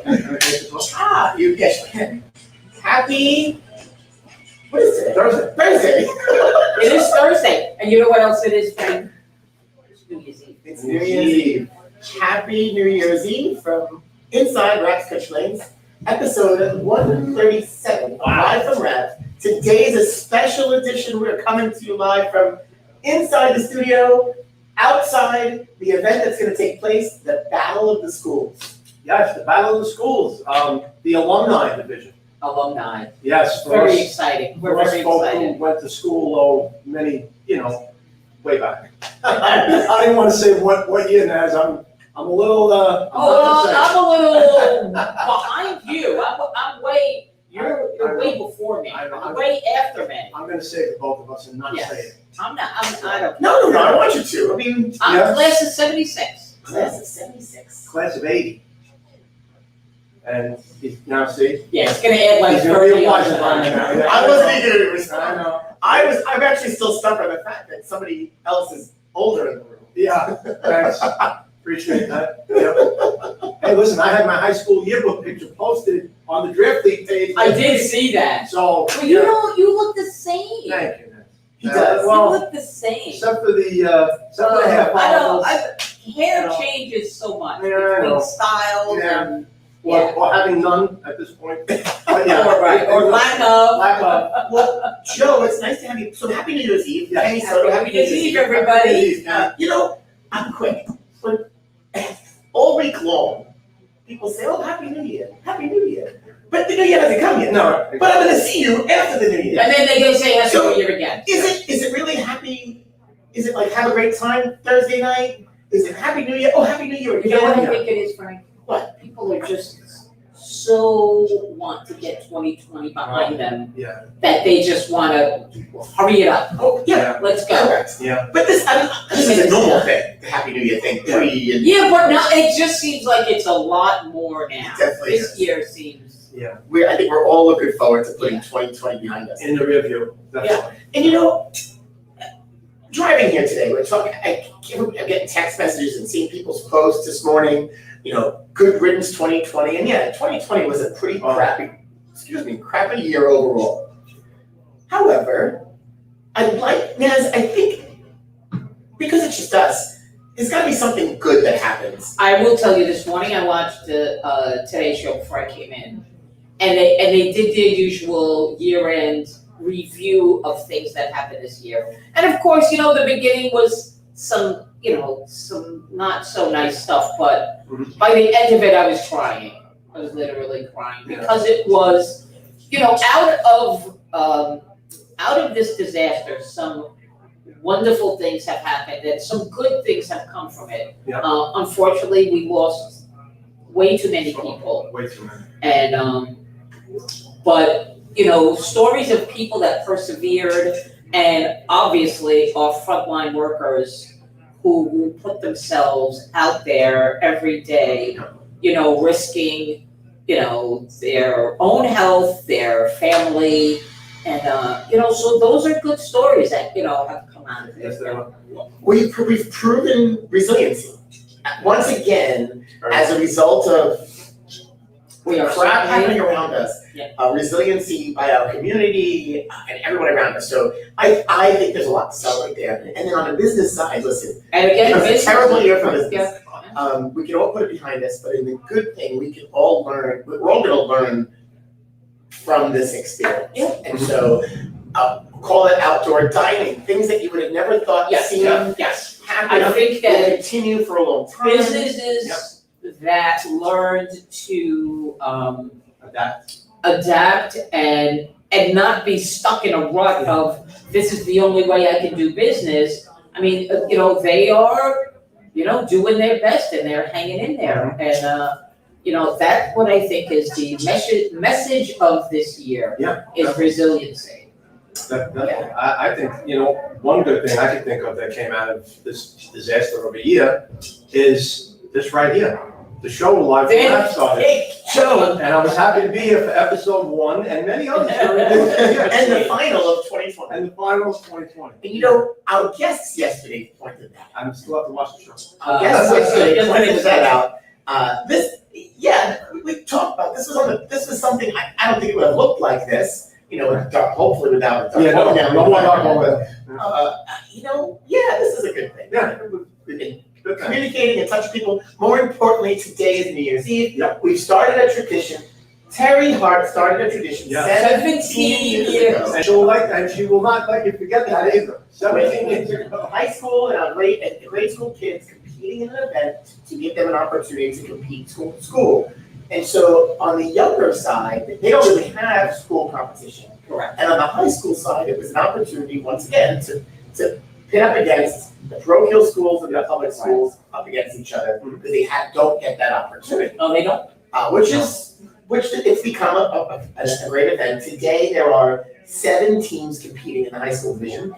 You guess. Happy. What is it? Thursday. It is Thursday, and you know what else it is, Frank? It's New Year's Eve. It's New Year's Eve. Happy New Year's Eve from Inside Raps Coach Lanes, episode 137, live from Raps. Today is a special edition. We're coming to you live from inside the studio, outside the event that's going to take place, the Battle of the Schools. Yes, the Battle of the Schools, the alumni division. Alumni. Yes, Very exciting. We're very excited. Who went to school, many, way back. I didn't want to say what year, Naz. I'm a little. I'm a little behind you. I'm way. You're way before me. I'm way after me. I'm going to say for both of us and not say it. I don't. No, I want you to. I mean, I'm class of 76. Class of 76. Class of 80. And now see? Yeah, it's going to add like 30 on that. I wasn't even going to respond. I know. I'm actually still stuck on the fact that somebody else is older in the room. Yeah, thanks. Appreciate that. Yep. Hey, listen, I had my high school yearbook picture posted on the draft league page. I did see that. So. Well, you look the same. Thank you, Naz. He does. You look the same. Except for the hair I know. follicles. Hair changes so much Yeah, between styles and. Or having none at this point. But yeah. Or lack of. Well, Joe, it's nice to have you. So happy New Year's Eve. Yes. Happy New Year's Eve, everybody. I'm quick. But all week long, people say, "Oh, Happy New Year, Happy New Year," but the New Year hasn't come yet. No. But I'm going to see you after the New Year. And then they say Happy New Year again. Is it really happy? Is it like have a great time Thursday night? Is it Happy New Year? Oh, Happy New Year again. You know what I think it is, Frank? What? People are just so want to get 2020 behind them that they just want to hurry it up. Oh, yeah. Let's go. Correct. Yeah. But this is a normal thing, the Happy New Year thing. Yeah, but now it just seems like it's a lot more now. Definitely this year seems. Yeah. I think we're all looking forward to putting 2020 behind us. In the rear view. Definitely. And driving here today, we're talking. I'm getting text messages and seeing people's posts this morning. Good riddance 2020, and 2020 was a pretty crappy year overall. However, Naz, I think, because it's just us, there's got to be something good that happens. I will tell you, this morning I watched the Today Show before I came in, and they did their usual year-end review of things that happened this year. And of course, the beginning was some not so nice stuff, but by the end of it, I was crying. I was literally crying because it was, out of this disaster, some wonderful things have happened and some good things have come from it. Yeah. Unfortunately, we lost way too many people. Way too many. And, but, stories of people that persevered, and obviously our frontline workers who put themselves out there every day, risking, their own health, their family, and, so those are good stories that, have come out of Yes, it. they are. We've proven resiliency. Once again, as a result of crap happening around us, resiliency by our community and everyone around us. So I think there's a lot to celebrate there. And then on the business side, listen, And again, it was a terrible year for business. Yeah. We can all put it behind us, but in the good thing, we can all learn. We're all going to learn from this experience. Yeah. And so, call it outdoor dining, things that you would have never thought seen happen. I think that will continue for a long time. businesses that learned to adapt and not be stuck in a rut of this is the only way I can do business. I mean, they are, doing their best and they're hanging in there. And, that's what I think is the message of this year is resiliency. I think, one good thing I can think of that came out of this disaster of a year is this right here. The show live from that started. Show. And I was happy to be here for episode 1 and many others during this year. And the final of 2020. And the final of 2020. And our guests yesterday pointed that. I still have to watch the show. Our guests yesterday pointed that out. This Yeah, we talked about, this was something, I don't think it would have looked like this, hopefully without a dark Yeah, no, hole down. no more dark hole there. This is a good thing. Yeah. We've been Good thing. communicating and touching people. More importantly, today is New Year's Eve. Yep. We've started a tradition. Terry Hart started a tradition Yeah. 17 years ago. And she will not let you forget that either. 17 years ago. High school and grade school kids competing in an event to give them an opportunity to compete school. And so on the younger side, they don't really have school competition. Correct. And on the high school side, it was an opportunity once again to pit up against the parochial schools and the public schools up against each other because they don't get that opportunity. Oh, they don't? Which it's become a great event. Today there are 7 teams competing in the high school division.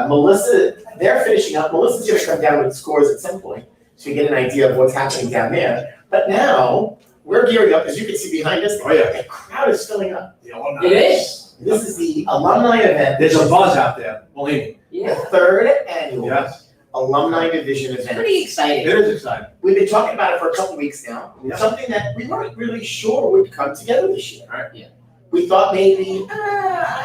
Melissa, they're finishing up. Melissa's going to come down with scores at some point so you get an idea of what's happening down there. But now we're gearing up, as you can see behind us. Oh, yeah. The crowd is filling up. It is? This is the alumni event. There's a buzz out there, believe me. The 3rd annual Yes. alumni division It's event. pretty exciting. It is exciting. We've been talking about it for a couple weeks now. Yeah. Something that we weren't really sure would come together this year. Right. Yeah. We thought maybe,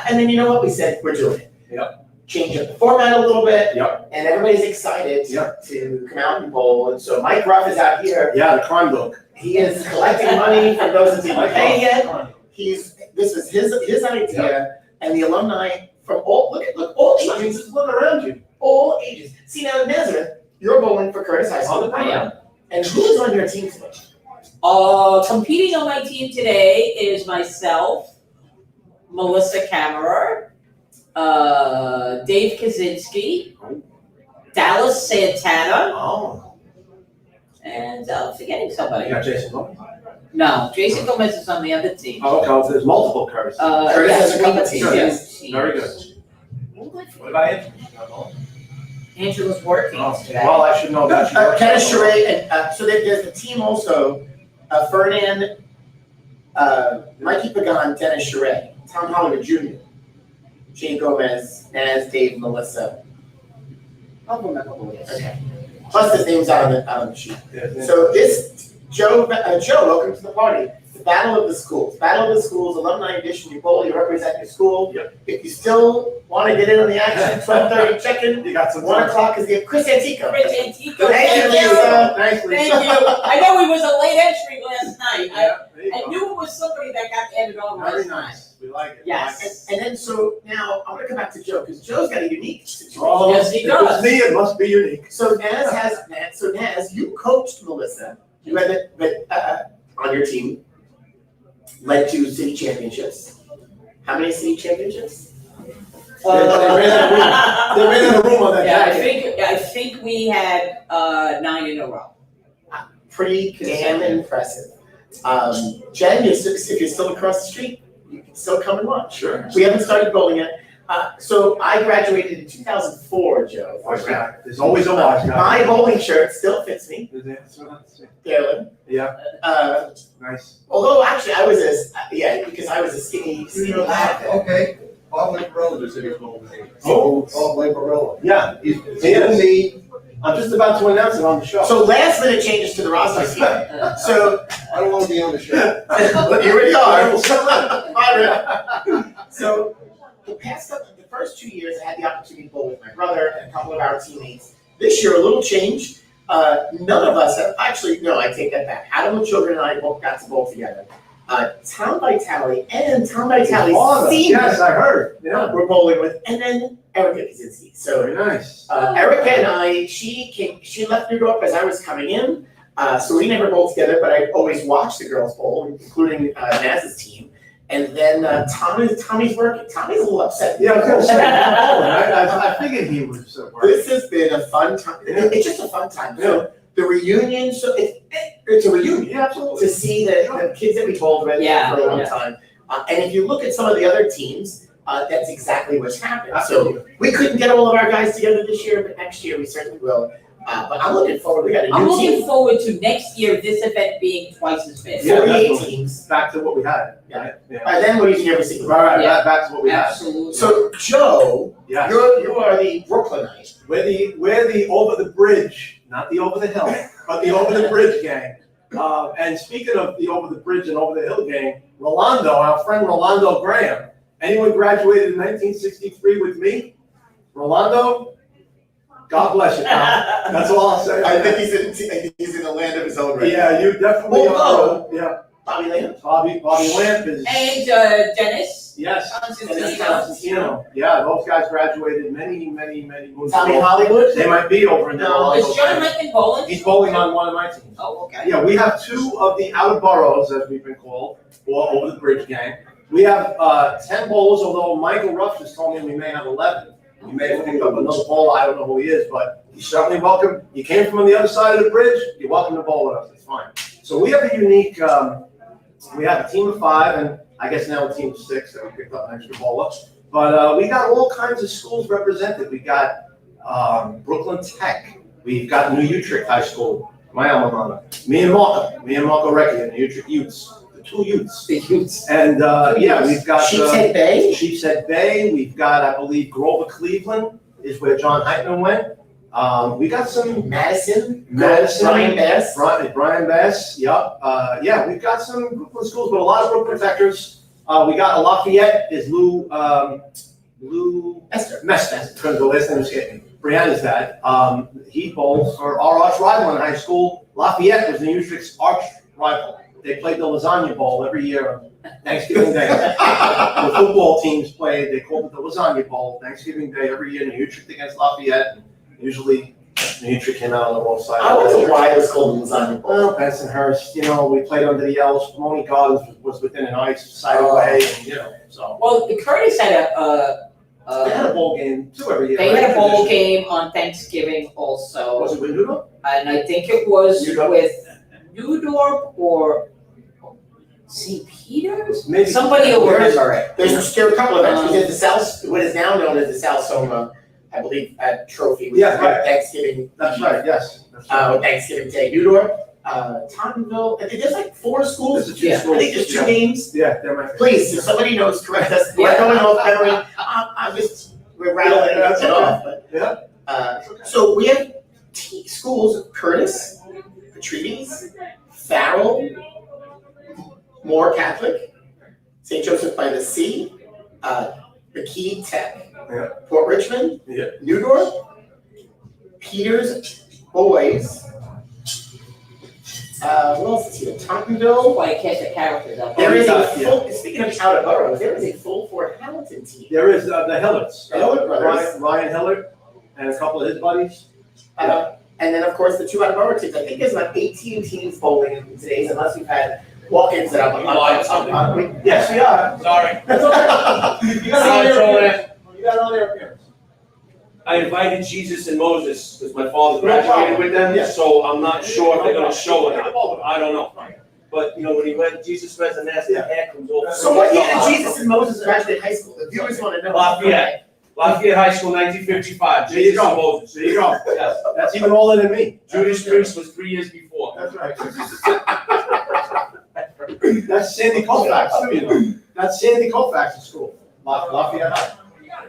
and then you know what? We said, we're doing it. Yep. Change up the format a little bit. Yep. And everybody's excited Yep. to come out and bowl. And so Mike Ruff is out here. Yeah, the crime book. He is collecting money from those that didn't pay yet. This was his idea, and the alumni from all ages. Just look around you. All ages. See now, Nazareth, you're bowling for Curtis High School. I am. And who's on your team today? Competing on my team today is myself, Melissa Kammerer, Dave Kaczynski, Dallas Santana, Oh. and I'm forgetting somebody. You got Jason Gomez? No, Jason Gomez is on the other team. Oh, okay, well, there's multiple Curtis. Curtis Yes, has a couple teams, yes. Very good. What about you? Angela's working today. Well, I should know that. Kenneth Sheree, and so there's the team also, Ferdinand, Mikey Pagan, Dennis Sheree, Tom Hollinger Jr., Jane Gomez, Naz, Dave, Melissa. I'll remember who it is. Okay. Plus his name's out on the sheet. Yeah. So this, Joe, welcome to the party. The Battle of the Schools. Battle of the Schools, alumni edition. You bowl, you represent your school. Yep. If you still want to get in on the action, 12:30, check in. You got some 1 o'clock is the Chris Antico. Chris Antico, Thank you, Lisa. Nice, Thank Lisa. you. I know he was a late entry last night. Yeah, there you I go. knew it was somebody that got added on Very last night. nice. We like it. Yes. And then so now I'm gonna come back to Joe because Joe's got a unique situation. Oh, Yes, he if does. it's me, it must be unique. So Naz, you coached Melissa. You had on your team, led to city championships. How many city championships? They ran out of room on that Yeah, jacket. I think we had 9 in a row. Pretty damn impressive. Jen, if you're still across the street, you can still come and watch. Sure. We haven't started bowling yet. So I graduated in 2000 Joe. Watch guy. There's always a watch guy. My bowling shirt still fits me, barely. Yeah, nice. Although actually I was because I was a skinny lad. Okay, Bob Lamparella just said he's going to me. Oh. Bob Lamparella. Yeah, He's He is. in me, I'm just about to announce it on the show. So last minute changes to the roster here. So I don't want to be on the show. but here we are. We'll settle in. Bye, Rick. So the first 2 years, I had the opportunity to bowl with my brother and a couple of our teammates. This year, a little change. None of us have, actually, no, I take that back. Adam and children and I both got to bowl together. Tom Vitale and Tom Vitale's Father. senior. Yes, I heard. Yeah, We're bowling with, and then Erica Kaczynski. So very nice. Erica and I, she left New York as I was coming in. So we never bowled together, but I always watched the girls bowl, including Naz's team. And then Tommy's working. Tommy's a little upset. Yeah, I was gonna say, I figured he was working. This has been a fun time. It's just a fun time. So the reunion, so it's a reunion. Yeah, absolutely. To see the kids that we bowled with for a long time. And if you look at some of the other teams, that's exactly what's happened. So we couldn't get all of our guys together this year, but next year we certainly will. But I'm looking forward. We got a I'm new looking team. forward to next year, this event being twice as big. Yeah, 48 definitely. teams. Back to what we had. Yeah. Yeah. By then we're using every single. Right, Yeah. back to what we had. Absolutely. So Joe, Yes. you are the Brooklynite. We're the over the bridge, not the over the hill, but the over the bridge gang. And speaking of the over the bridge and over the hill game, Rolando, our friend Rolando Graham. Anyone graduated in 1963 with me? Rolando, God bless you, pal. That's all I'll say. I think he's in the land of his own right now. Yeah, you definitely Well, are. Yeah, Bobby Lamb. Bobby Lamp is. And Dennis Yes. Constantino. Constantino. Yeah, those guys graduated many moons Tommy ago. Hollywood. They might be over in the No, Is Jonathan bowling? He's bowling on one of my teams. Oh, okay. Yeah, we have two of the outer boroughs, as we've been called, or over the bridge gang. We have 10 bowlers, although Michael Ruff just told me we may have 11. We may have picked up another bowler, I don't know who he is, but he's certainly welcome. You came from the other side of the bridge, you're welcome to bowl with us, it's fine. So we have a unique, we have a team of 5, and I guess now a team of 6 that we picked up an extra bowler. But we got all kinds of schools represented. We got Brooklyn Tech, we've got New Utrecht High School, my alma mater. Me and Marco Recchi, and the Utrecht Utes. 2 youths. The youths. And yeah, we've got Sheepshead Bay. Sheepshead Bay. We've got, I believe, Grover Cleveland is where John Heitman went. We got some Madison. Madison. Brian Bass. Brian Bass. Yep. Yeah, we've got some Brooklyn schools, but a lot of Brooklyn Techers. We got a Lafayette. Is Lou Esther. Mester. The last name escaped me. Brianna's dad. He bowls for our arch rival in high school. Lafayette was the Utrecht's arch rival. They played the Lasagna Bowl every year on Thanksgiving Day. The football teams played, they called it the Lasagna Bowl, Thanksgiving Day every year, New Utrecht against Lafayette. And usually, New Utrecht came out on the wrong side. I don't know why it was called the Lasagna Bowl. Well, Bensonhurst, we played under the L's. Pomona Gardens was within an ice side away, and, so. Well, Curtis had They had a bowl game too every year. they right? had a bowl game on Thanksgiving also. Was it with Nudo? And I think it was Newdorf? with Newdorf or St. Peter's? Maybe. Somebody will remember it. There were a couple of events. We did the South, what is now known as the South Soma, I believe, Trophy. We Yeah, did right. Thanksgiving. That's right, yes. That's right. Thanksgiving Day, Newdorf, Tottenville. I think there's like 4 schools. There's a few Yeah. schools. I think there's 2 names. Yeah, there might be. Please, if somebody knows, correct us. Yeah. We're going off memory. I'm just, we're rattling that's it okay. off. But, Yeah. so we have schools: Curtis, Petrides, Farrell, Moore Catholic, St. Joseph by the Sea, McKee Tech, Yeah. Port Richmond, Yeah. Newdorf, Peters Boys. What else is here? Tottenville. Why I catch the characters up. There is a Yeah. full. Speaking of out of boroughs, there is a full Fort Hamilton team. There is the Hillards. The Hillard brothers. Ryan Hillard and a couple of his buddies. And then, of course, the 2 out of borough teams. I think there's about 18 teams bowling in today's, unless we've had walk-ins that I'm. Yes, we are. Sorry. That's okay. You got all their appearance. I invited Jesus and Moses because my father No problem. graduated with them, Yeah. so I'm not sure if they're gonna show or not. not. I don't know. But, when he went, Jesus went and asked, the hair comes off. So what year did Jesus and Moses graduate high school? The viewers want to know. Lafayette High School, 1955, There you Jesus and go. Moses. There you go. Yes. That's even older than me. Judas Priest was 3 years before. That's right. That's Sandy Colfax too, That's Sandy Colfax's school. Lafayette High.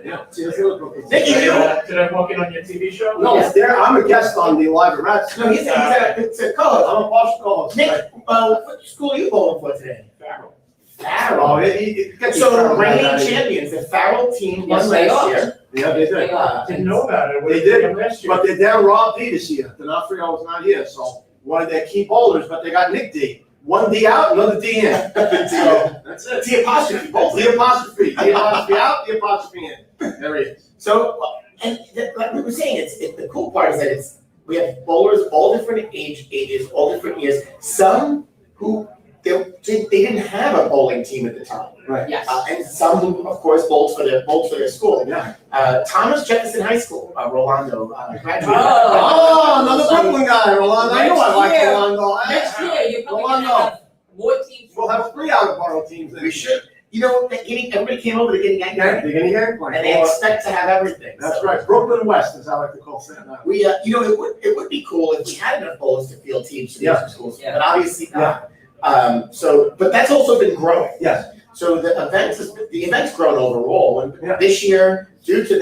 Yeah. See, that's the other Brooklyn. Nicky, Did I walk in on your TV show? No, it's there. I'm a guest on the Live at Rats. No, he's a co-host. I'm a partial co-host. Nick, what school are you bowling for today? Oh, Farrell. it gets So Farrell reigning out of here. champions, the Farrell team Yes, won they last are. year. Yeah, they They did. are. Didn't know about it. They did, but they're down Rob D this year. D'Onofrio's not here, so one of their key bowlers, but they got Nick D. 1 D out, another D in. So that's it. T apostrophe, both. The apostrophe out, the apostrophe in. There he is. So, like we were saying, the cool part is that we have bowlers all different ages, all different years. Some who they didn't have a bowling team at the time, Yes. and some who, of course, bowled for their school. Yeah. Thomas Jefferson High School, Rolando, graduated. Oh, another Brooklyn guy, Rolando. I know I like Next year. Rolando. Next year, you're probably Rolando. gonna have more teams. We'll have 3 out of borough teams. We should. Everybody came over to Guinea Gang, Yeah, they're gonna get and they expect to have everything. That's So right. Brooklyn West, as I like to call Staten Island. We, it would be cool if we had enough bowlers to field teams to these schools, Yeah. but obviously not. But that's also been growing. Yes. So the event's grown overall, and Yeah. this year, due to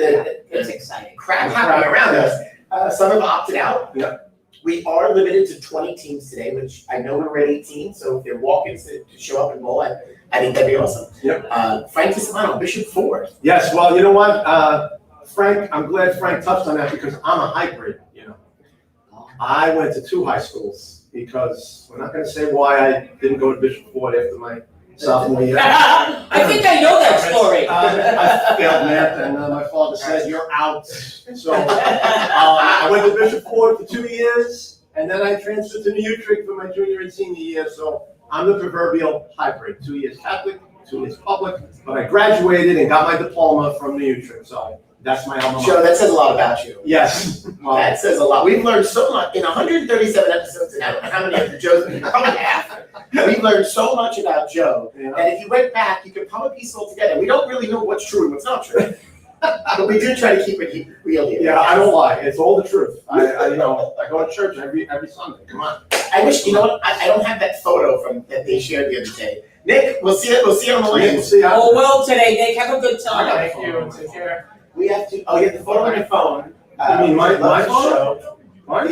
It's the exciting. crap happening around us, some have opted out. Yeah. We are limited to 20 teams today, which I know we're at 18, so if they're walking to show up and bowl, I think that'd be awesome. Yep. Frank Tismano, Bishop Ford. Yes, well, you know what, Frank, I'm glad Frank touched on that because I'm a hybrid, you know. I went to 2 high schools because we're not gonna say why I didn't go to Bishop Ford after my sophomore year. I think I know that story. I failed math and my father said, "You're out." So I went to Bishop Ford for 2 years and then I transferred to New Utrecht for my junior and senior year. So I'm the proverbial hybrid, 2 years Catholic, 2 years public, but I graduated and got my diploma from New Utrecht. So that's my alma mater. Joe, that says a lot about you. Yes. Well, That says a lot. We've learned so much in 137 episodes, and I don't know how many after Joe's been, probably half. We've learned so much about Joe, you know, and if you went back, you could probably piece it all together. We don't really know what's true and what's not true, but we do try to keep it real here. yeah, I don't lie. It's all the truth. I you know, I go to church every Sunday. Come on. I wish, you know what, I don't have that photo that they shared the other day. Nick, we'll see you on the We'll lane. see how. Oh, well, today, Nick, have a good time. Thank you, take care. We have to, oh, you have the photo on your phone. You mean my love to phone? show What?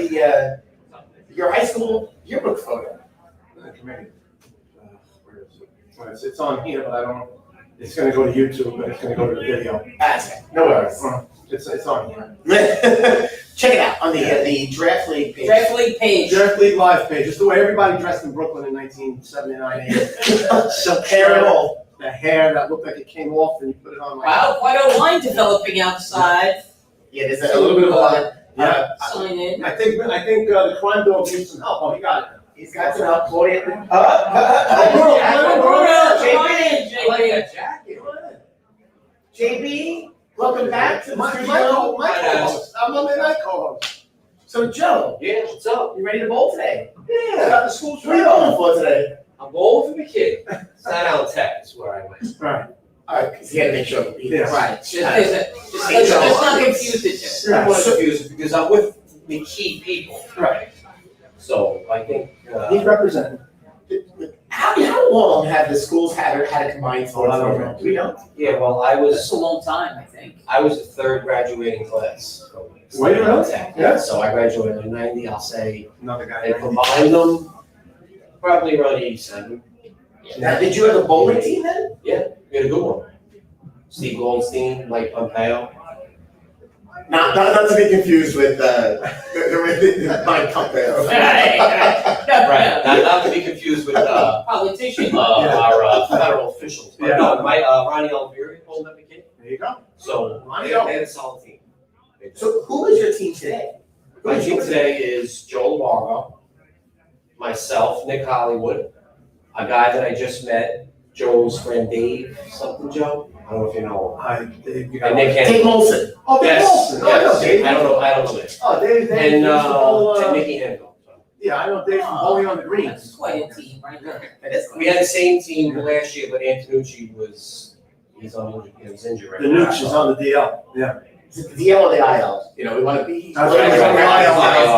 your high school yearbook photo. Where is it? Well, it's on here, but I don't, it's gonna go to YouTube, but it's gonna go to the video. That's it, no worries. It's on here. Check it out on the Draft League page. Draft League page. Draft League Live page, just the way everybody dressed in Brooklyn in 1979. Silk Hair and hair, all. the hair that looked like it came off and you put it on like. Wow, quite a line developing outside. Yeah, there's a little bit of a line. Yeah. Sign in. I think the crime dog needs some help. Oh, he got it. He's got some help, Claudia. Bruno, JB. come in, JB. jacket. JB, welcome back to the My studio. co-host. I'm on the night co-host. So Joe, Yeah, what's up? you ready to bowl today? Yeah. Got the school What are you bowling for today? I'm bowling for the kid. Sign Tech is where I went. Right. Alright, because he had to make sure. Yeah. Right, let's not confuse it, Joe. I don't want to confuse it because I'm with the key people. Right. So I think, He's representing. How long have the schools had a combined sports program? Do we know? yeah, well, That's a long time, I think. I was the 3rd graduating class. Were you really? Tech. Yeah. So I graduated in 90, I'll say, Another guy. and combined them, probably around 87. Now, did you have a bowling team then? We had a good one. Steve Goldstein, Mike Pompeo. Not to be confused with Mike Pompeo. Right, not to be confused with Politician. our federal officials. But Yeah. no, Ronnie Alvieri pulled up the kid. There you go. So Ronnie they had a solid team. So who is your team today? My team today is Joe Lavargo, myself, Nick Hollywood, a guy that I just met, Joe's friend Dave, something Joe. I don't know if you know You him. got And Nick Henry. Dave Molson. Oh, Dave Yes, Wilson. Oh, I know yes. Dave. I don't know Nick. Oh, Dave. And used to bowl, and Nicky Henville. yeah, I know Dave from Bowling on the That's Greens. quite a team, right there. That is We had the same team last year, but Antonucci he's injured right The now. Nooch is on the DL. Yeah. Is it the DL or the IL? You know, we want to be. That's right, he's on the IL.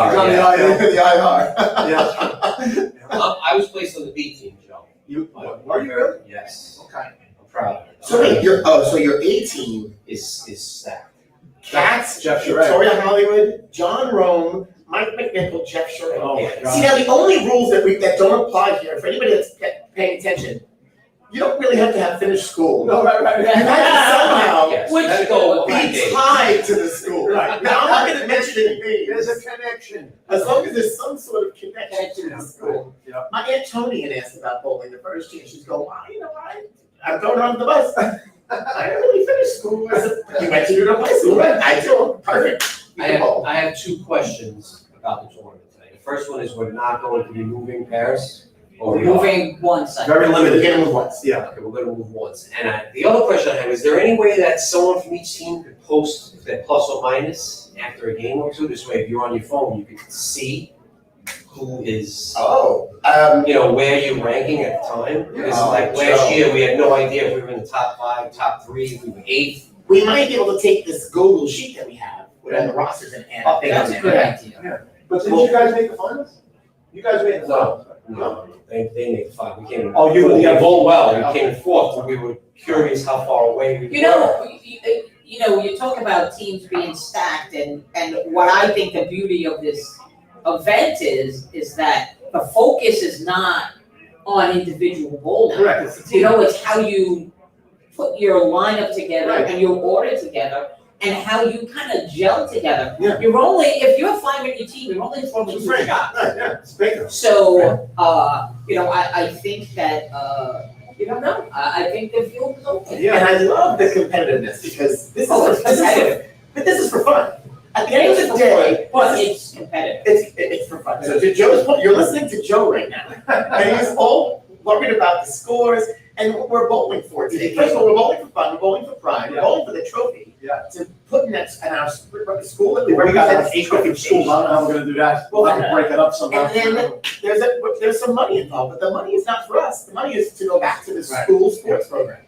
He's on the IL. The IR. Yeah. I was placed on the B team, Joe. Were you really? Yes. Okay. I'm proud of it. So wait, your A team, Is stacked. Cats, Jeff Charest. Victoria Hollywood, John Rome, Mike McNichol, Jeff Charest. Oh, my See, God. now the only rules that don't apply here, for anybody that's paying attention, you don't really have to have finished school. No, right. You have to somehow Yes. Which Gotta school? with my be Dave. tied to the school. Right. Now, I'm not gonna mention any There's names, a connection. as long as there's some sort of connection to Yeah, the school. yeah. My Aunt Tony had asked about bowling the first year, she's going, well, you know, I'm going on the bus. I didn't really finish school. I said, you went to New York High School, right? I do, perfect. You I can bowl. have 2 questions about the tournament today. The first one is we're not going to be moving pairs. Or We're we are. moving one side. Very We're limited. gonna move once. Yeah. Okay, we're gonna move once. And the other question I have, is there any way that someone from each team could post their plus or minus after a game or two? This way, if you're on your phone, you can see who is, Oh, where you're ranking at the time. Because Oh, like last Joe. year, we had no idea if we were in the top 5, top 3, if we were 8th. we might be able to take this Google sheet that we have with all the rosters and add a thing on That's a there. good idea. But didn't you guys make the finals? You guys made the finals. No, they made 5. We came in. Oh, you- we yeah. bowled well. Okay. We came in 4th, but we were curious how far away we were. You talk about teams being stacked and what I think the beauty of this event is that the focus is not on individual bowling. Correct, it's the team. You know, it's how you put your lineup together Right. and your order together and how you kind of gel together. Yeah. You're only, if you have 5 in your team, you're only throwing It's 2 right. shots. Right, yeah, it's bigger. So, I think that, I think the field is open. Yeah. And I love the competitiveness because this is competitive. but this is for fun. At the end of the day, But it's competitive. it's for fun. So to Joe's point, you're listening to Joe right now, and he's all worried about the scores and what we're bowling for today. First of all, we're bowling for fun, we're bowling for pride, we're bowling for the trophy. Yeah. To put in our school that we We got represent like 8 eight different different schools, I don't know how we're gonna do that, we'll have to break it up somehow. And then there's some money involved, but the money is not for us. The money is to go back to the Right. school sports program,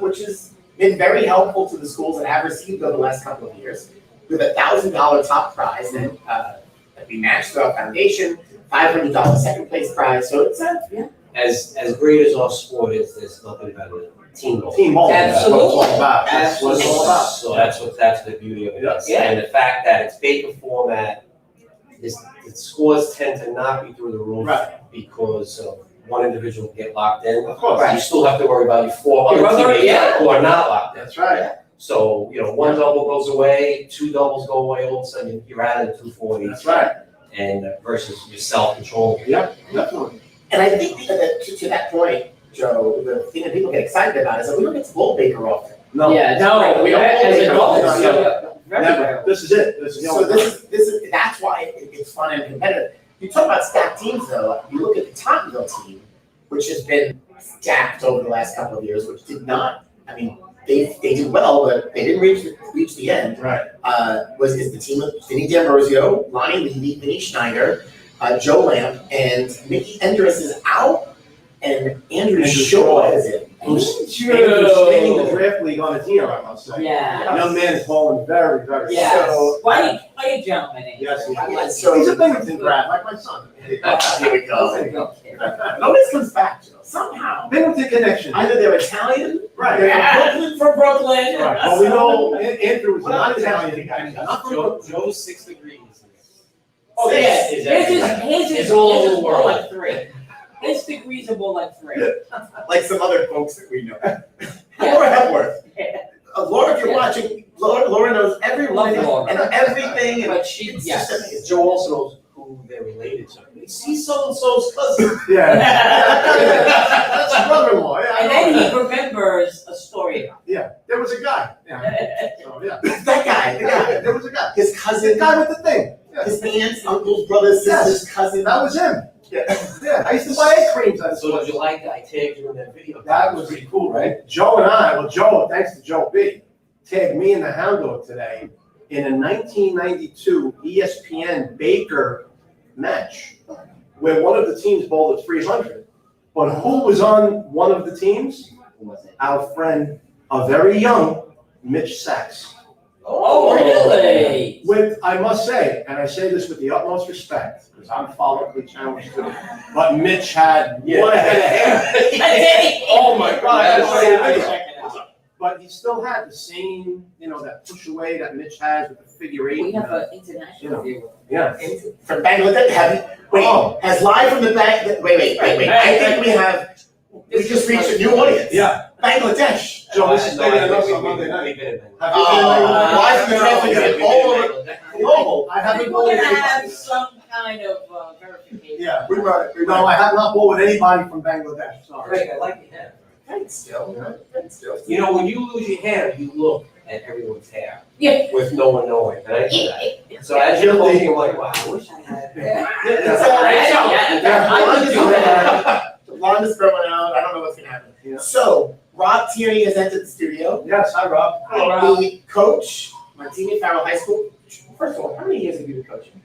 which has been very helpful to the schools that have received over the last couple of years, with $1,000 top prize that we matched through our foundation, $500 second place prize. So it's As great as our sport is, there's nothing better than team ball. Team ball, that's what it's all Absolutely. about, that's what it's all about. So that's the beauty of it. Yeah. And the fact that it's Baker format, the scores tend to not be through the roof Right. because of one individual get locked in. Of course. You still have to worry about your 4 Your other other- teammates yeah. who are not locked in. That's right. So, one double goes away, 2 doubles go away, all of a sudden you're out of the 240. That's right. And versus yourself controlling. Yep, definitely. And I think that to that point, Joe, the thing that people get excited about is that we don't get to bowl Baker often. No. Yeah, no, We don't as bowl Baker adults, often. very Never, rare. this is it, this is the So only one. this is that's why it's fun and competitive. You talk about stacked teams though. You look at the Tottenville team, which has been stacked over the last couple of years, which did not. I mean, they did well, but they didn't reach the end. Right. Is the team of Vinny D'Ambrosio, Lonnie Levy, Vinny Schneider, Joe Lamb, and Mickey Endress is out, and Andrew Shaw is in. Who's leading the draft league on his ear, I must say. Yeah. Young man is bowling very, very. Yeah. So- Quite a gentleman. Yes, he I like is. So- He's a Binghamton grad, like my son. Here we go. Okay. It always comes back, Joe. Somehow, Binghamton connection. either they're Italian, Right. they're from Brooklyn. Right, well, we know Andrew is not Italian guy. Not from Joe's 6 degrees. Oh, yeah, Is his is all over his the is more world. like 3. His degrees are more like 3. Like some other folks that we know. Laura Hepworth. Laura, if you're Yeah. watching, Laura knows everyone Love Laura. and everything. And But she, it's yes. just amazing. Joe also knows who they're related to. He's so-and-so's cousin. Yeah. That's a brother-in-law, yeah. I And know then that. he remembers a story. Yeah, there was a guy, yeah, so, yeah. That guy, the guy. There was a guy. His The cousin, guy with the thing. Yeah. his aunts, uncles, brothers, sisters, cousins. That was him. Yeah. Yeah, I used to buy egg creams at his So did place. you like that? I tagged you in that video. That was pretty cool, right? Joe and I, well, Joe, thanks to Joe B, tagged me and the Hound Dog today in a 1992 ESPN Baker match where one of the teams bowled at 300. But who was on one of the teams? Who was it? Our friend, a very young Mitch Sachs. Oh, really? With, I must say, and I say this with the utmost respect, because I'm follically challenged too, but Mitch had one head of hair. Oh, my God, I gotta say it I again. check it out. But he still had the same, that push away that Mitch has with the figure eight. We have an international viewer. Yeah. From Bangladesh. Has live from the back. Wait. I think we just reached a new audience. Yeah. Bangladesh. Joe, this is No, bigger I than think us on we- Monday night. we've been in Have Oh, you been in live from the traffic jam all over global. I I haven't think bowled we're with gonna have anybody. some kind of verification. Yeah. We might. No, I have not bowled with anybody from Bangladesh, sorry. Greg, I like your hair. Thanks, still. Thanks, still. When you lose your hair, you look at everyone's hair. Yeah. With no one knowing, and I do that. So as you're looking, I'm like, wow, I wish I had hair. It's all right, Joe. Yeah, I would do that. The lawn is growing out. I don't know what's gonna happen. Yeah. So Rob Tierney has entered the studio. Yes, hi, Rob. Hello, Rob. The coach, Martini Farrell High School. First of all, how many years have you been coaching?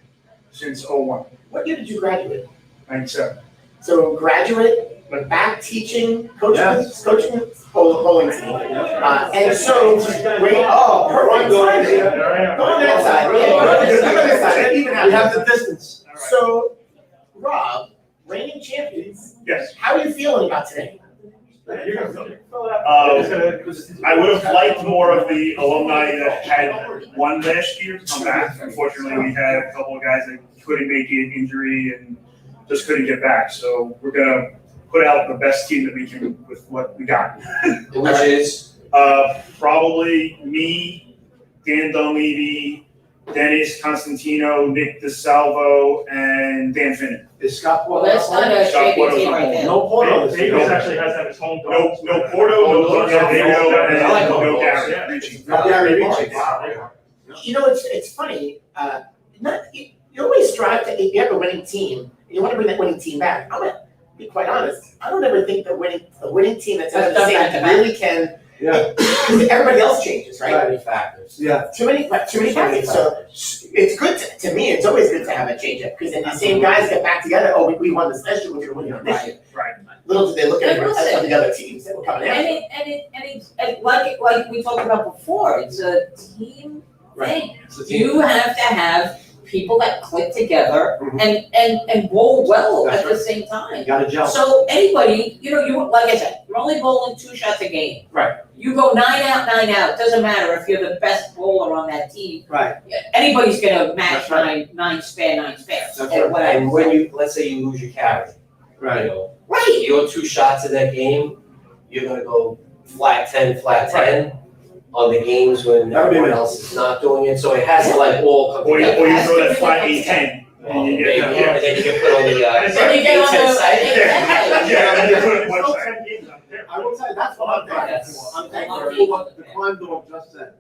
Since '01, What year did you graduate? 97. So graduate, went back teaching, coaching, Yes. coaching bowling team. And so, perfect timing. Go on that side. Yeah, go on that side. That even We have happens. the distance. So, Rob, reigning champions, Yes. how are you feeling about today? You can fill it up. I would have liked more of the alumni that had won last year to come back. Unfortunately, we had a couple of guys that couldn't make it, injury, and just couldn't get back. So we're gonna put out the best team that we can with what we got. Which is, Probably me, Dan Dunleavy, Dennis Constantino, Nick DeSalvo, and Dan Finnan. Is Scott Well, Porter? that's not a Scott champion Porter's team on right there. No Porter. Davis actually has that as home. No Porto, no Rodrigo, and I like no those. Gary. Yeah. Ricci. No Gary Ricci. You know, it's funny, you always strive to, if you have a winning team, you wanna bring that winning team back. I'm gonna be quite honest, I don't ever think the winning team that's That's under the done same back-to-back. really can, Yeah. everybody else changes, right? many factors. Yeah. Too many factors, so it's good to me, it's always good to have a change up, because then the same guys get back together, oh, we won this last year, we're gonna win it this year. Right. Little did they look at And listen, the other teams that were coming And after. it, like we talked about before, it's a team thing. It's a team. You have to have people that click together Mhm. and bowl well That's at the same time. You gotta jump. So anybody, you, like I said, you're only bowling 2 shots a game. Right. You go 9 out, 9 out, doesn't matter if you're the best bowler on that team. Right. Anybody's gonna match That's right. nine spare, 9 spares, That's or right. whatever. And when you, let's say you lose your carry, you Right. know, Right, your 2 shots in that game, you're gonna go flat 10, flat 10 on the games when That'll be everyone nice. else is not doing it, so it has to like all come Or you together. throw that flat 8-10. Oh, And you maybe, get, and then you can put on the, then you get on the, exactly. Yeah, you put it It's still website. 10 games up there. I will tell you, that's what I'm thankful Yes. for. I'm thankful for what the climb dog just said.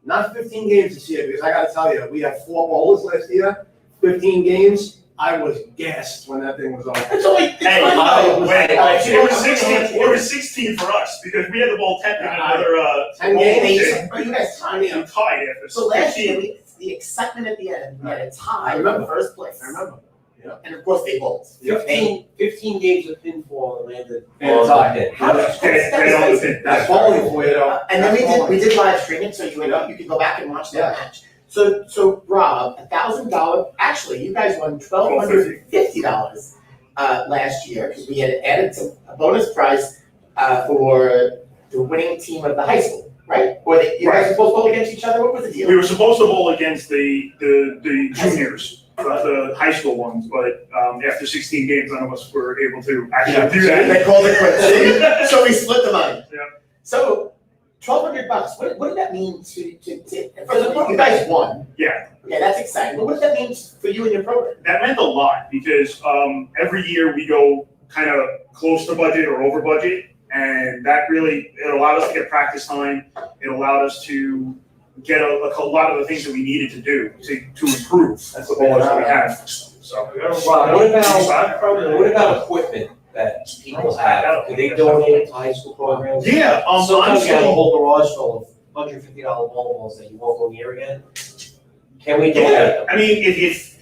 Not 15 games this year, because I gotta tell you, we had 4 bowlers last year, 15 games. I was gassed when that thing was over. It's only, it's Hey, fun though. wait, it was 16 for us, because we had the ball 10 and another, 10 ball games. game. Oh, you guys tied We up. tied after So last 15. year, the excitement at the end, we had a I tie in remember. first place. I remember. And of course, they bowled. 15 games of pinfall and landed And on tie. the pin. How- They all was in. That's bowling for you, though. And then That's we did live streaming, so you could go back and watch that match. So Rob, $1,000, actually, you guys won $1,250 last year, because we had added a bonus prize for the winning team of the high school, right? Or you guys were supposed to bowl against each other, what was the deal? We were supposed to bowl against the juniors, the high school ones, but after 16 games, none of us were able to actually do that. They called it quits. So we split the money. Yeah. So $1,200, what did that mean to, first of all, you guys won. Yeah. Okay, that's exciting, but what does that mean for you and your program? That meant a lot, because every year we go kind of close to budget or over budget, and that really, it allowed us to get practice time, it allowed us to get a lot of the things that we needed to do to improve the bowlers that we have. So. Rob, what about equipment that people have? Could they donate it to high school programs? Yeah, Sometimes you have a honestly, whole garage full of $150 bowling balls that you won't go near again. Can we donate yeah, them? I mean, if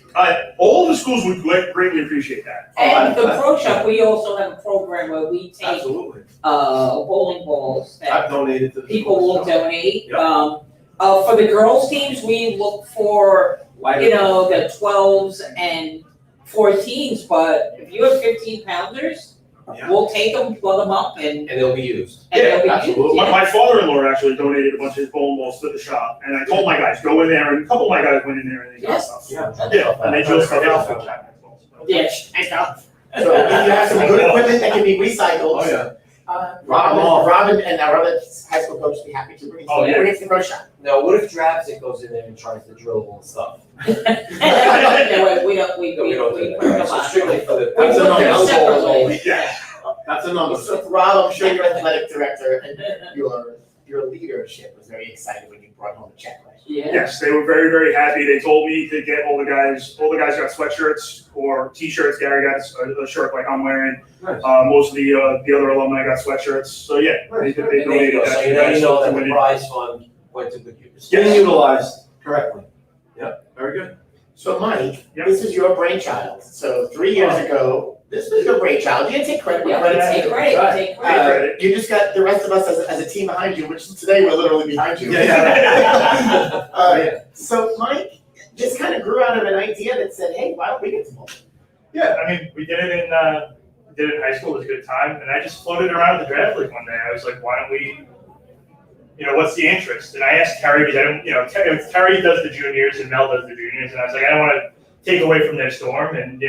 all the schools would greatly appreciate that. And the pro shop, we also have a program where we take Absolutely. bowling balls that I've donated to the people will donate. Yeah. For the girls' teams, we look for, the 12s and 14s, but if you have 15-pounders, Yeah. we'll take them, plug them up, and And they'll be used. they'll be absolutely. used. My father-in-law actually donated a bunch of his bowling balls to the shop, and I told my guys, go in there, and a couple of my guys went in there and they got Yes. stuff. Yeah. Yeah, and they just stuff out. Yeah, I know. So if you have some good equipment that can be recycled. Oh, yeah. Rob and our other high school coach would be happy to bring it, Oh, yeah. bring it to the pro shop. Now, what if Drapsic goes in there and tries to drill all the stuff? No, we don't, we No, we don't do that, right? So strictly for the. That's We put them another separately. Yeah. That's a number. So Rob, I'm sure your athletic director and your leadership was very excited when you brought home the check last year. Yeah. Yes, they were very, very happy. They told me to get all the guys got sweatshirts or t-shirts. Gary got a shirt like I'm wearing. Nice. Most of the other alumni got sweatshirts. So yeah, they And there you donated go, that. so to you the guys. know that the prize fund went to good use. Getting utilized correctly. Yep, very good. So Mike, Yep. this is your brainchild. So 3 years ago, this was your brainchild. You didn't take credit Yeah, for credit's take due. credit, Right. take credit. You just got the rest of us as a team behind you, which today we're literally behind you. Yeah. So Mike just kind of grew out of an idea that said, hey, why don't we get to bowl? Yeah, I mean, we did it in did it in high school, it was a good time, and I just floated around the draft league one day. I was like, why don't we, what's the interest? And I asked Terry, because I don't, Terry does the juniors and Mel does the juniors, and I was like, I don't want to take away from their storm, and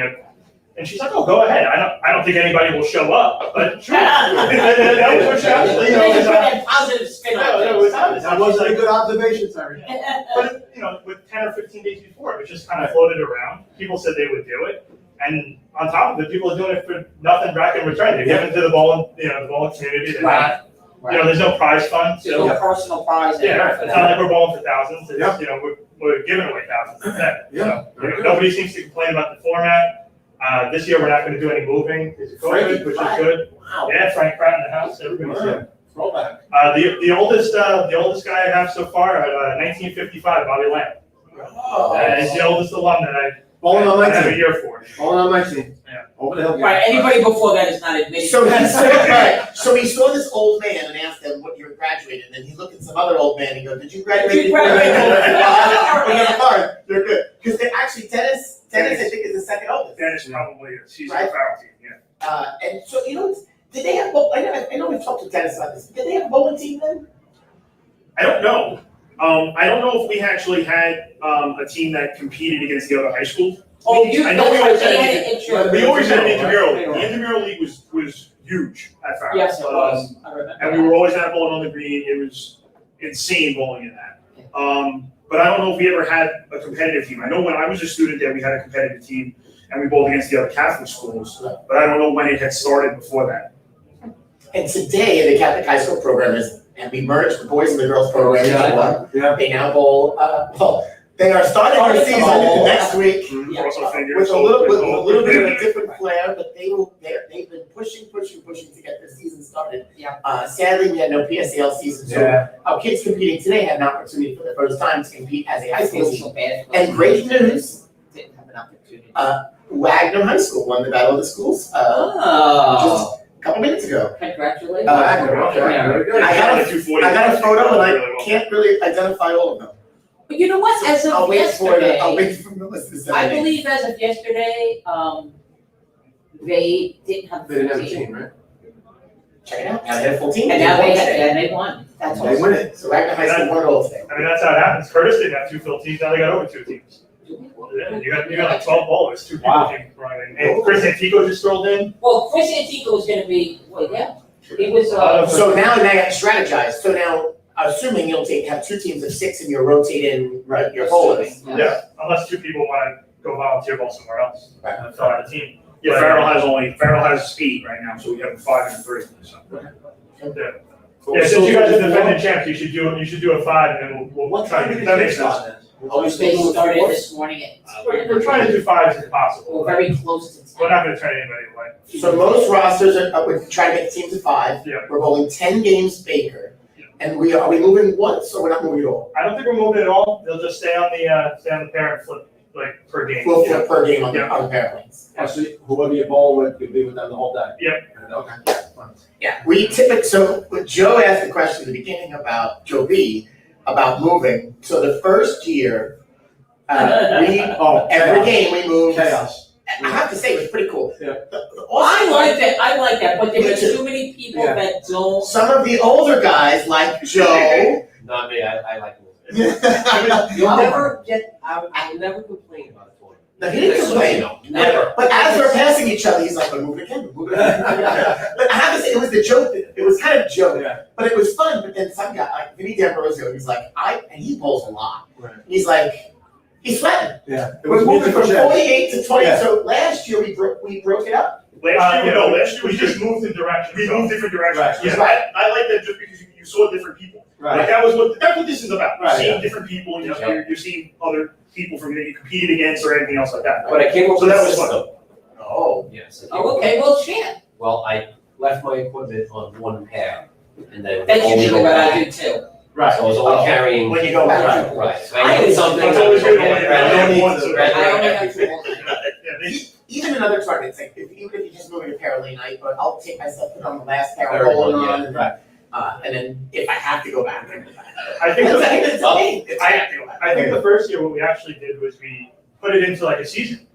and she's like, oh, go ahead. I don't think anybody will show up, but sure. That was what she asked. They can put that positive spin on No, it was honest. That wasn't a good observation, Terry. But, with 10 or 15 days before, it was just kind of floated around. People said they would do it. And on top of it, people are doing it for nothing back in return. They're giving to the bowling, the bowling community. They're Right. not, there's no prize fund. No personal prize. Yeah, it's not like we're bowling for thousands. It's, we're giving away thousands instead. Yeah. So, nobody seems to complain about the format. This year, we're not going to do any moving. It's COVID, which is good. Wow. Yeah, Frank Pratt in the house. Everybody's here. Throwback. The oldest guy I have so far, 1955, Bobby Lamb. He's the oldest alum that I Bowling on my have a team. year for. Bowling on my team. Yeah. Over the hill. Right, anybody before that is not admitted. So he said, so he saw this old man and asked him what year he graduated, and then he looked at some other old man and he goes, did you graduate? Did you graduate? They're good. Because they actually, tennis I think is the second oldest. Dennis probably is. He's Right. a foul team, yeah. And so, did they have, I know we've talked to tennis about this, did they have a bowling team then? I don't know. I don't know if we actually had a team that competed against the other high schools. Oh, you, I know we always they had had an intro. We always had an intramural league. The intramural league was huge at Farrell. Yes, it was, I remember. And we were always at bowling on the green. It was insane bowling in that. But I don't know if we ever had a competitive team. I know when I was a student there, we had a competitive team and we bowled against the other Catholic schools, but I don't know when it had started before that. And today, the Catholic high school program and we merged the boys and the girls program into one. Yeah. They now bowl, they are starting their season next week. Yeah. Also figures. With a little bit of a different flair, but they've been pushing to get their season started. Yeah. Sadly, we had no PSAL season, so Yeah. our kids competing today had an opportunity for the first time to compete as a high I school feel team. so bad. And great news, Didn't have an opportunity. Wagner High School won the Battle of the Schools Oh, a couple minutes ago. congratulations. Wagner, okay. Yeah. Very good. I got a 240. photo and I can't really identify all of them. But you know what, as I'll of wait for yesterday, the list to send I me. believe as of yesterday, they didn't have They didn't have a a team. team, right? Check it out, now they had a full team. And now won they today. and they won. That's They awesome. win it. So Wagner High School won it all today. I mean, that's how it happens. Curtis didn't have two field teams. Now they got over two teams. Yeah, you got like 12 bowlers, two people Wow. teams running. And Chris Antico just strolled in. Well, Chris Antico was gonna be, he was, So now they have strategized, so now, assuming you'll have two teams of six and you're rotating Right. your bowlers. Yeah, unless two people want to go volunteer bowl somewhere else. Right. And fill out a team. Yeah, Farrell has 8 right now, so we have a 5 and a 3. So. Yeah, since you guys are defending champs, you should do a 5 and then we'll What try time to did that they makes sense. start then? Are we they still doing started four? this morning We're trying to do 5s if possible. We're very close to We're 10. not going to turn anybody away. So most rosters we're trying to make teams of 5. Yeah. We're bowling 10 games Baker. Yeah. And are we moving once or we're not moving at all? I don't think we're moving at all. They'll just stay on the pair and flip like per game. We'll flip per game on Yeah. the pair planes. Actually, whoever you bowl with, could be with them the whole day. Yep. Okay. Yeah, so Joe asked the question at the beginning about Joe B, about moving. So the first year, Oh, every chaos. game we moved. Chaos. I have to say, it was pretty cool. Yeah. The Well, I awesome like that, but there Me are too. too many people Yeah. that don't. some of the older guys like Joe. Not me, I like moving. You'll never get, I'll never complain about it for you. No, he didn't complain. Never. But as we're passing each other, he's like, "We're moving again, we're moving again." But I have to say, it was the joke. It was kind of a joke, Yeah. but it was fun. But then some guy, like Vinny D'Ambrosio, he's like, and he bowls a lot. Right. He's like, he's sweating. Yeah. It We're was moving from musical chairs. 48 to 20. Yeah. So last year we broke it up. Last year we just moved in directions. We moved different directions. Right. Yeah, I like that just because you saw different people. Like Right. that's what this is about. You're Right, seeing yeah. different people, Yeah. you're seeing other people from that you competed against or anything else like that. But I came up So with that a was fun. system. Oh. Yes. Oh, okay, well, shit. Well, I left my equipment on one pair and then. That's only usually go what I back. do too. Right. So I was only carrying. When you go back. Right, so I I needed always- something. It's always good when you Rather have than- one, so- rather I than only have everything. two. Even in other tournaments, like even if you just move in a pair lane, I'll take myself, put on the last pair, Very roll it good, yeah. on, and and then if I have to go back, I go back. I think Because the- I think it's a game. If I have to go back. I think the first year what we actually did was we put it into like a season.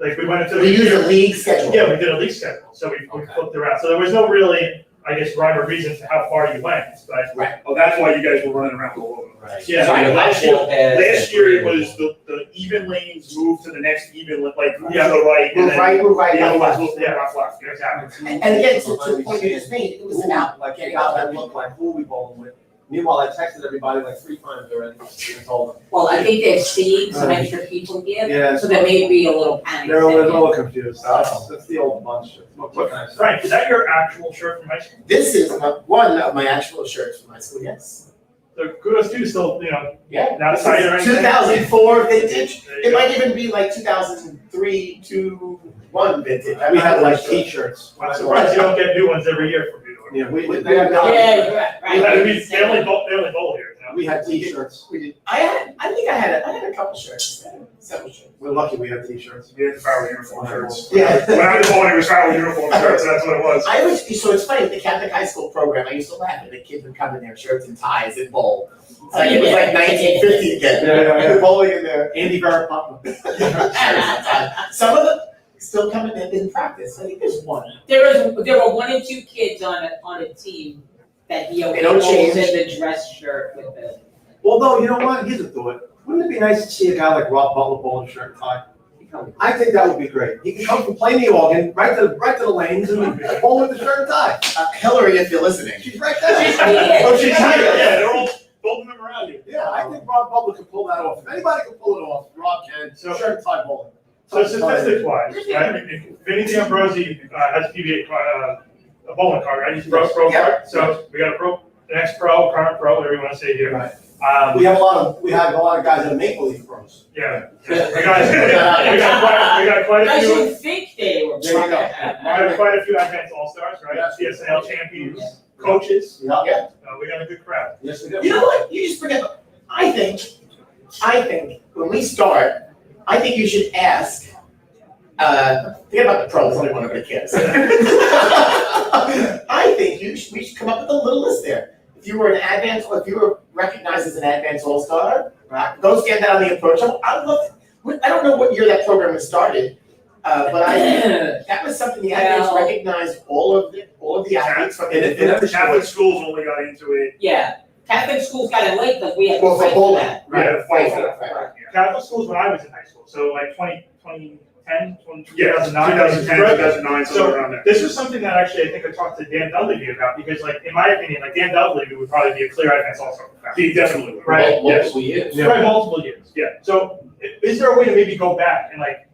Like, we went into We use a the, league schedule. yeah, we did a league schedule, so we flipped around, so there was no really, I guess, rhyme or reason to how far you went, but. Right. Oh, that's why you guys were running around all over. Right. Yeah, So you have last four pads Last and year it three was the even lanes moved to the next even, like, to the Yeah. right, and We're then right, we're right, the other left, ones left. moved left, exactly. And again, to the point you just made, it was about Like, getting you out got there. that look like, who we bowling with? Meanwhile, I texted everybody like 3 times already, and told them. Well, I think they're seeing some extra people here, Yeah, so there may be a little panic. they're a setting in. little confused. That's the old bunch. What can I say? Frank, is that your actual shirt from high school? This is one of my actual shirts from high school, yes. So kudos to you, still, Yeah. not This tight or is anything. 2004 vintage. There you It go. might even be like 2003, 2, 1 vintage. We had like T-shirts. I'm surprised you don't get new ones every year from you. Yeah, they had Yeah, right. They only bowl here, we had T-shirts. We did. I think I had a couple shirts. Several shirts. We're lucky we had T-shirts. We had the Farrell uniform shirts. Yeah. When I was bowling, it was Farrell uniform shirts, that's what it was. I was, so it's funny, with the Catholic high school program, I used to laugh at the kids would come in their shirts and ties and bowl. It's like, it was like 1950 again. Yeah. Bowling in there. Andy Barrapapa. Some of them still coming in practice. I think there's one. There were 1 and 2 kids on a team that he They don't bowls change. in the dress shirt with the. Although, you know what, here's a thought. Wouldn't it be nice to see a guy like Rob Butler bowling shirt and tie? I think that would be great. He can come from playing the organ, right to the lanes, and bowl with the shirt and tie. Hillary, if you're listening. She's right there. She's here. Oh, she's here. Yeah, they're all folding them around you. Yeah, I think Rob Butler could pull that off. If anybody can pull it off, Rob can. So- Shirt and tie bowling. So statistics wise, right, Vinny D'Ambrosi has a PBA, a bowling card, right, he's a pro Yeah. card, so we got a pro, the next pro, current pro, whatever you wanna say here. Right. We have a lot of guys that are make believe pros. Yeah, we got quite a I few, should think they were. There you go. we got quite a few advanced all-stars, right, Yes. CSNL champions, coaches, Yeah. we got a good crowd. Yes, we do. You know what? You just bring up, I think when we start, I think you should ask, forget about the pros, only one of the kids. I think we should come up with a little list there. If you were an advanced, or if you were recognized as an advanced all-star, go stand out on the approach. I don't know what year that program was started, but that was something the athletes Well- recognized all of the athletes from And every Catholic schools only got into it, Yeah, Catholic schools got in late because we had to Well, for fight for bowling. that. we had to fight for Right. that. Catholic schools when I was in high school, so like 2010, 2009. 2009, somewhere around there. This was something that actually I think I talked to Dan Dudley about, because like, in my opinion, like Dan Dudley would probably be a clear advance all-star. He definitely would. Right, yes. Multiple years. Yeah. Right, multiple years. Yeah. So is there a way to maybe go back and like,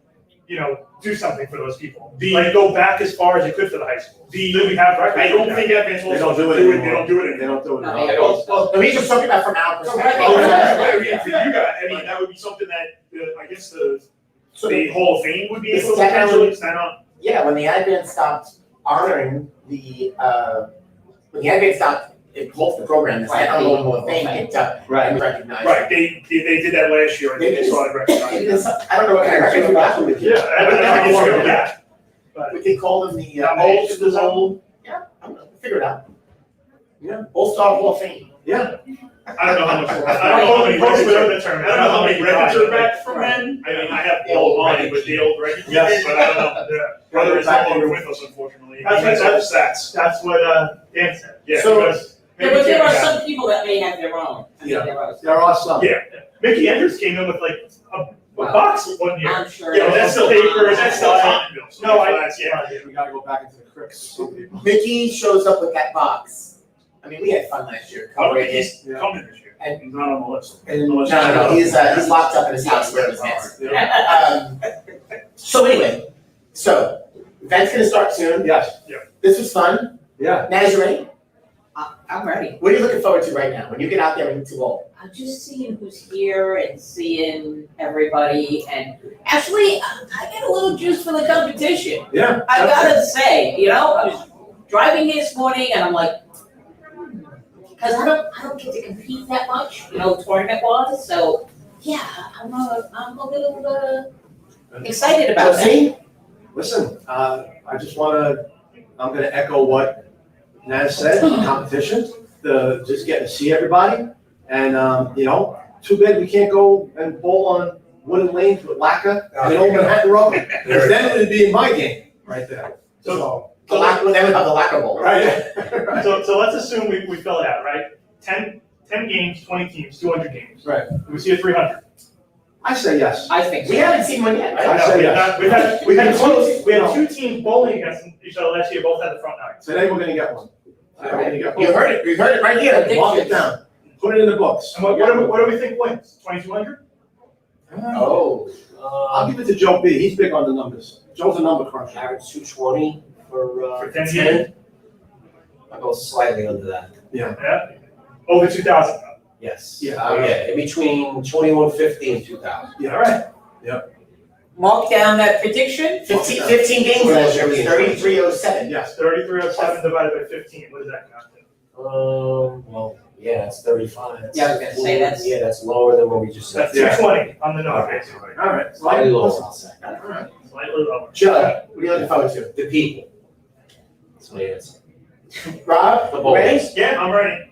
do something for those people? Like go back as far as you could for the high school? Do we have records? I don't think advanced They don't all-stars do it They anymore. don't do it They anymore. don't do it. No, anymore. they don't. Well, he's just talking about from our perspective. Oh, Right. right, right, for you guys, I mean, that would be something that, I guess So the Hall of Fame would be It's able to potentially definitely- stand on. yeah, when the advent stopped honoring both the program, the Right. Stand Hall of Fame picked up Right. and recognized. Right, they did that last year, I think they started Maybe recognizing. there's some- I don't know what kind of record we got from it. Yeah, I guess go back. We could call them the Old. yeah, I don't know, figure it out. Yeah. All-Star Hall of Fame. Yeah. I don't know how much, I don't know I how many records are, the term. I don't know how many records are back from Right. then. I mean, I have all of mine, but the old records, Yes. but I don't know. Yeah. Brother is no longer with us, unfortunately. That's all stats. That's what Dan said. Yeah. So- Because Yeah, but there are some people that may have their own. I mean, Yeah. there are. There are some. Yeah. Mickey Andrews came in with like a Wow. box one year. I'm sure. Yeah, but that's still Papers, that's still time bills. No, I- That's- yeah. We gotta go back into the crypts. Mickey shows up with that box. I mean, we had fun last year I don't covering think it. he's coming this year. And- He's not on the list. And no, he's locked up in his house where his hands. So anyway, event's gonna start soon. Yes. This was fun. Yeah. Naz, you ready? I'm ready. What are you looking forward to right now when you get out there and to bowl? I'm just seeing who's here and seeing everybody, and actually, I get a little juice for the competition. Yeah. I gotta say, I was driving here this morning and I'm like, because I don't get to compete that much, tournament wise. So yeah, I'm a little excited about that. Josie? Listen, I'm gonna echo what Naz said, competition, just getting to see everybody. And, too bad we can't go and bowl on wooden lanes with lacquer, and an old Manhattan rubber. Because then it'd be in my game, right there. So, They would have the lacquer bowl. right. So let's assume we fill it out, right? 10 games, 20 teams, 200 games. Right. We see a 300. I say yes. I think so. We haven't seen one yet, I right? say We yes. had two teams bowling against each other last year, both had the front nine. Today we're gonna get one. Today we're gonna get You one. heard it right here. Mark it down. Put it in the books. And what do we think wins? 2,200? Oh. I'll give it to Joe B. He's big on the numbers. Joe's a number cruncher. Average 220 for For 10 games? I'll go slightly under that. Yeah. Over 2,000. Yes. Yeah. Oh, yeah, in between 2,150 and 2,000. All right. Mark down that prediction. 15 games last year, it was 3307. Yes. 3,307 divided by 15, what does that come to? Well, yeah, that's 35. Yeah, I was gonna say that's- Yeah, that's lower than what we just said. That's 220 on the nose, basically. All right. Slightly lower, I'll say. All right. Slightly lower. Joe, what are you looking forward to? The people. That's my answer. Rob, The bowls. ready? Yeah, I'm ready.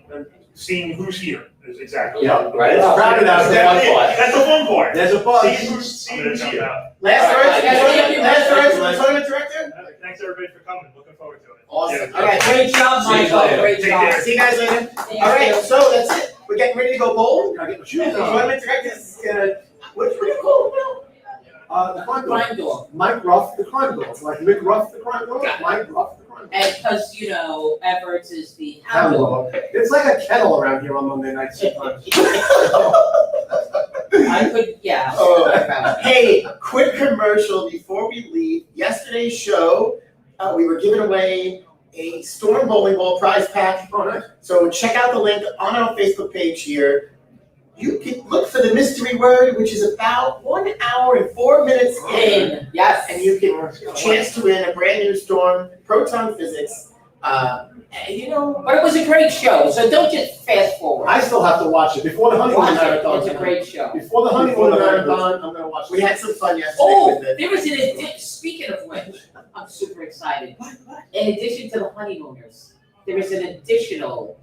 Seeing who's here is exactly. Yeah. Right? Let's round it out. That's it. That's the fun part. There's a buzz. Seeing who's here. Last All right, words, last words from the Thank you. tournament director? Thanks everybody for coming, looking forward to it. Awesome. Yeah. All right, Great job, See you Michael, later. great Take job. care. see you guys later. Thank All right, you. so that's it. We're getting ready to go bowl. Gotta get my The shoes on. tournament director's gonna, what do you call it now? The crime dog. Crime dog. Mike Ruff, the crime dog. Like Mick Ruff, the crime dog. Got it. Mike Ruff, the crime dog. And because, you know, Everett is the Hound hound dog. dog. It's like a kennel around here on Monday nights sometimes. I could, yeah. Oh. Hey, quick commercial before we leave. Yesterday's show, we were giving away a Storm Bowling Ball prize pack. Oh, nice. So check out the link on our Facebook page here. You can look for the mystery word, which is about 1 hour and 4 minutes in, Yes. and you can chance to win a brand new Storm Proton Physics. And you know, But it was a great show, so don't just fast forward. I still have to watch it before the honeymoon Watch it, marathon. it's a great show. Before the honeymoon marathon, I'm gonna watch we it. had some fun yesterday Oh, with it. there was speaking of which, I'm super excited. In addition to the honeymooners, there is an additional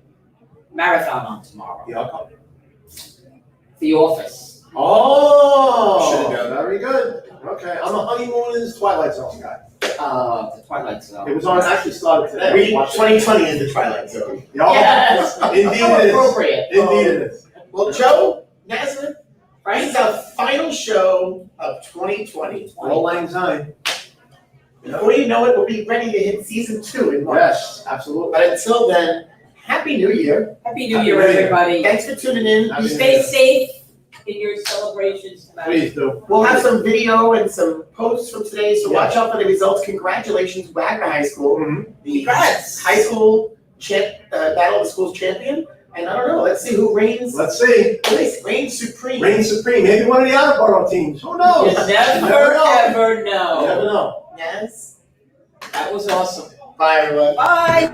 marathon on tomorrow, Yeah, I'll come. The Office. Oh, Should've known. very good. Okay, I'm a honeymooners Twilight Zone guy. The Twilight Zone. It was on, actually started today. We, Watch it. 2020 is the Twilight Zone. Yes. Indeed How it is. appropriate. Indeed it is. Well, Joe, Nazareth, this Right? is our final show of 2020. All lang syne. Before you know it, we'll be ready to hit season 2 in March. Yes, absolutely. But until then, Happy New Year. Happy New Happy Year, New Year. everybody. Thanks for tuning in. Happy You New stay Year. safe in your celebrations tonight. Please do. We'll have some video and some posts from today, so watch out for the results. Congratulations, Wagner High School, the Congrats. high school battle of the schools champion. And I don't know, let's see who reigns. Let's see. Reigns supreme. Reign supreme. Maybe one of the Attleboro teams. Who knows? You never, know. ever You know. never know. Yes. That was awesome. Bye, everyone. Bye.